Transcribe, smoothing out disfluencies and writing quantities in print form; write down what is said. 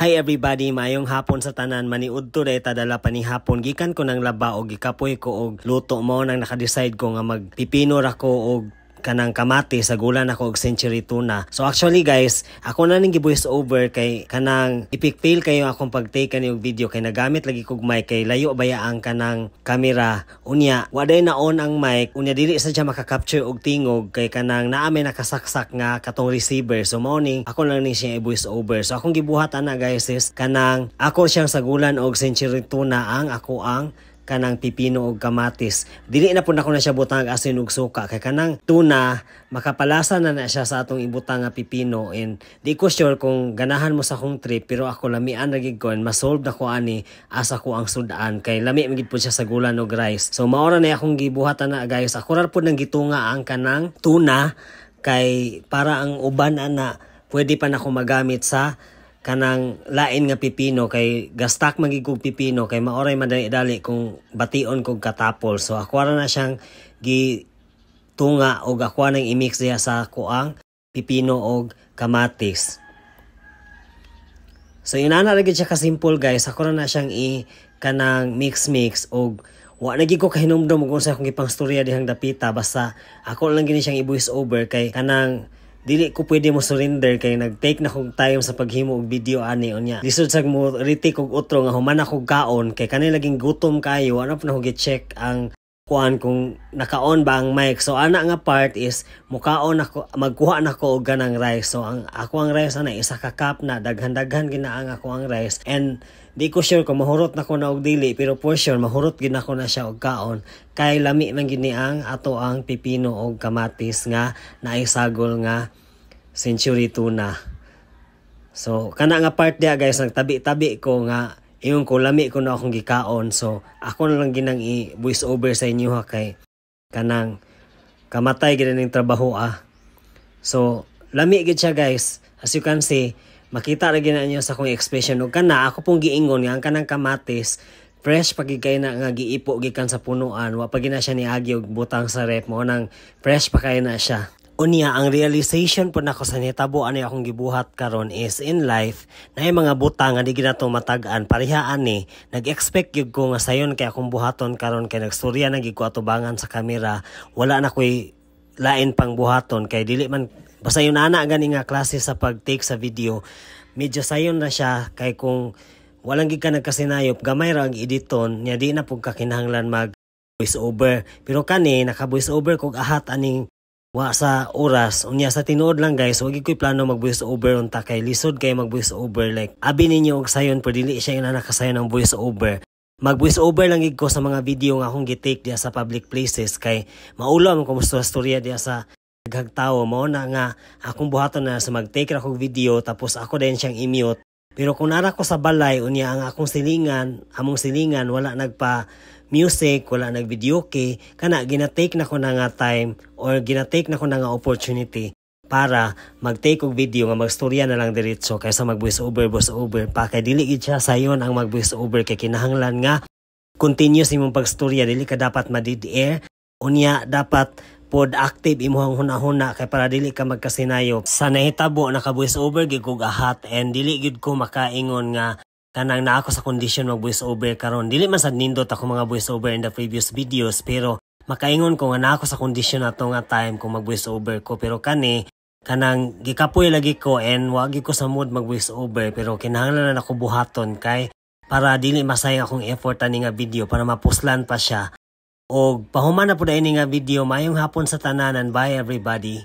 Hi everybody, maayong hapon sa tanan. Maniudto day ta dala pa ni hapon. Gikan ko ng laba og gikapoy ko og luto mo nang naka-decide ko nga magpipino ra ko og kanang kamati sa gulan ako og century tuna. So actually guys, ako na ning gi-voice over kay kanang ipik-fail kayo akong pag-take kani og video kay nagamit lagi kog mic kay layo baya ang kanang camera. Unya, waday na on ang mic. Unya dili sa siya maka-capture og tingog kay kanang naa may nakasaksak nga katong receiver. So morning, ako lang ni siya i-voice over. So akong gibuhat ana guys is kanang ako siyang sa gulan og century tuna ang ako ang kanang pipino og kamatis. Dili na pud ako na siya butang asin ug suka kay kanang tuna makapalasa na siya sa atong ibutang nga pipino, and di ko sure kung ganahan mo sa akong trip pero ako lamian ra gid ko and masolve na ko ani asa ko ang sudan kay lami magid pud siya sa gulan og rice. So mao ra na akong gibuhatan na guys. Ako ra pud nang gitunga ang kanang tuna kay para ang uban ana pwede pa nako magamit sa kanang lain nga pipino kay gastak magigug pipino kay maoray madali-dali kung bation kog katapol. So ako ra na siyang gitunga og ako nang i-mix diha sa kuang pipino og kamatis. So inana ra gid siya ka simple guys. Ako ra na siyang kanang mix og wa na gid ko kahinumdum kung sa akong gipang storya dihang dapita, basta ako lang gini siyang i-voice over kay kanang dili ko pwede mo surrender kay nag-take na kog time sa paghimo og video ani unya. Lisod sag mo retake og utro nga human ako kaon kay kanay laging gutom kayo, ano pa na ko gi-check ang kuan kung naka-on ba ang mic. So ana nga part is mukaon ako, magkuha na ko og ganang rice. So ang ako ang rice ana isa ka cup na daghan-daghan ginaang ako ang rice, and di ko sure kung mahurot na ko na og dili pero for sure mahurot gid na ko na siya og kaon kay lami man gini ang ato ang pipino og kamatis nga naisagol nga century tuna. So kana nga part dia guys, nagtabi-tabi ko nga ingon ko lami ko na akong gikaon. So ako na lang ginang i-voice over sa inyo ha kay kanang kamatay gid ning trabaho So lami gid siya guys. As you can see, makita ra gid ninyo sa akong expression ug kana ako pong giingon nga ang kanang kamatis fresh pagid kay na nga giipo gikan sa punuan, wa pa gid na siya niagi og butang sa rep mo nang fresh pa kay na siya. Unya, ang realization po nako sa nitabo ani akong gibuhat karon is in life na yung mga butang nga di gid nato matag-an parehaan ni nag-expect gyud ko nga sayon kay akong buhaton karon kay nagstorya na gid ko atubangan sa kamera, wala na koy lain pang buhaton kay dili man basta yun ana gani nga klase sa pag-take sa video. Medyo sayon na siya kay kung walang gid ka nagkasinayop gamay ra ang editon nya di na pug kakinahanglan mag voice over. Pero kani naka voice over kog ahat aning wa sa oras. Unya sa tinuod lang guys, wag ko'y plano mag voice over unta kay lisod kay mag voice over like abi ninyo og sayon pero dili siya na nakasayon ng voice over. Mag voice over lang gid ko sa mga video nga akong gi-take diha sa public places kay maulam ko musta storya diha sa daghang mo na nga akong buhaton na sa mag-take ra kog video tapos ako din siyang i-mute. Pero kung nara ko sa balay unya ang akong silingan, among silingan wala nagpa music, wala nag-video kay kana gina-take na ko na nga time or gina-take na ko na nga opportunity para mag-take og video nga magstorya na lang diretso kaysa mag-voice over pa kay dili gid siya sayon ang mag-voice over kay kinahanglan nga continuous imong pagstorya, dili ka dapat ma-dead air. Unya dapat pod active imong hunahuna kay para dili ka magkasinayop. Sa nahitabo naka-voice over gid kog ahat and dili gid ko makaingon nga kanang na ako sa condition mag voice over karon. Dili man sad nindot ako mga voice over in the previous videos pero makaingon ko nga na ako sa condition ato nga time kung mag voice over ko, pero kani kanang gikapoy lagi ko and wagi ko sa mood mag voice over pero kinahanglan na ako buhaton kay para dili masayang akong effort ani nga video para mapuslan pa siya. Og pahuman na pud ini nga video. Mayong hapon sa tananan. Bye everybody.